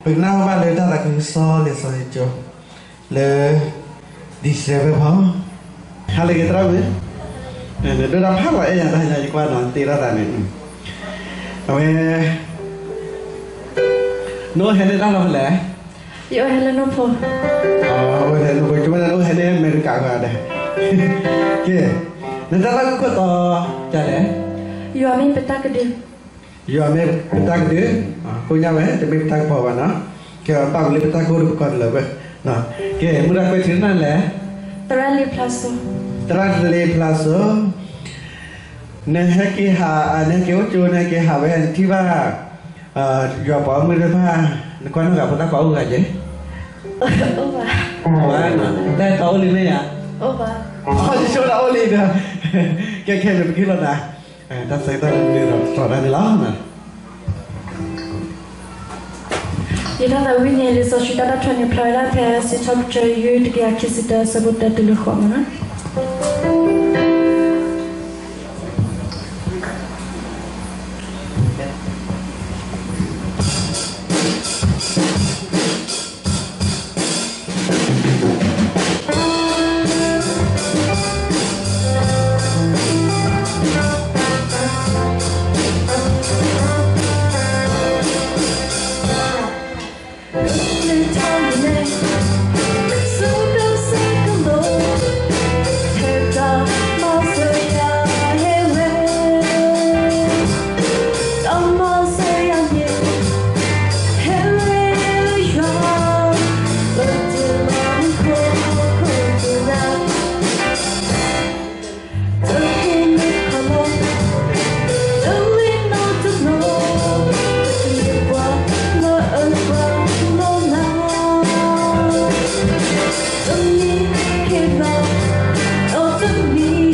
Bình nào ba lời ta là cứ so để so cho lời đi xe về phong hai lời cái trâu đấy đưa ra phát lại nhà ta nhà qua nó tì ra này rồi nói hết ra là lẽ Yo hello no po. Ôi thế nó chúng ta nói hết em mình cả vào đây kia nên ta có to chả lẽ Yo amin peta ke dia. Yo ame petang dia ko nya we te petang pa wa na ke pa le petang ko ru kon le we na ke mu ra ko thir na le Trali plaso. Trale plazo ne he ki ha ne ke o chu ne ke ha we thi ba yo pa mu re ba ko na ga pa ta pa u ga je Oba. wa na ta ta o li ne ya Oba. di show la o li da ke le ki lo na ta sai ta le ro so ra de la na Ila da wini le so shi da trani ploila te si chop che yu de ya kisita sabota de le khona. Hãy subscribe cho kênh Ghiền Mì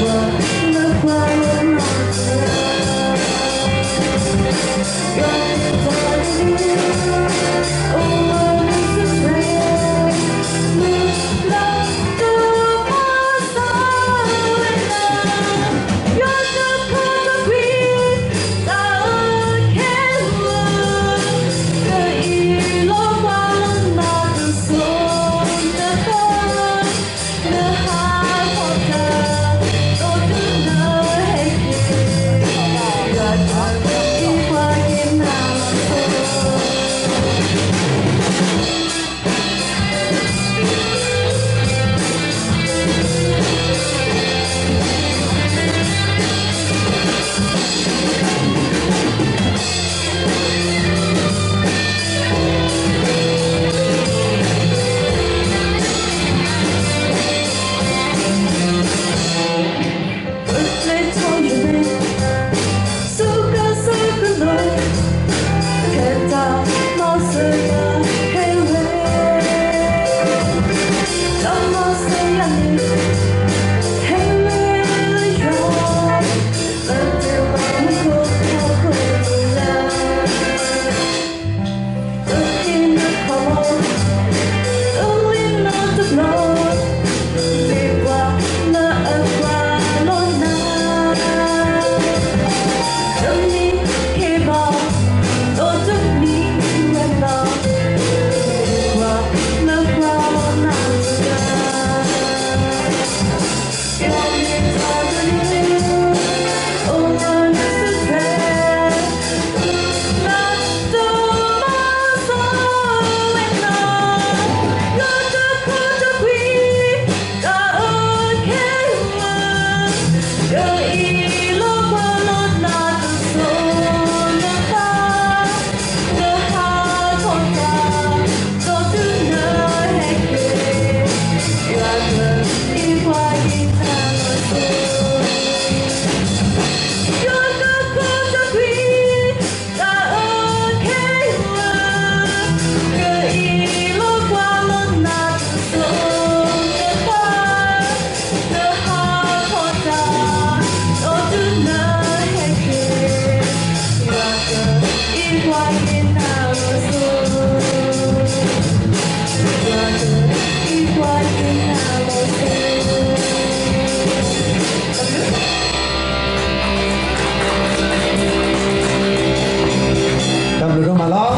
Gõ để không bỏ lỡ Cầm được đâu mà lo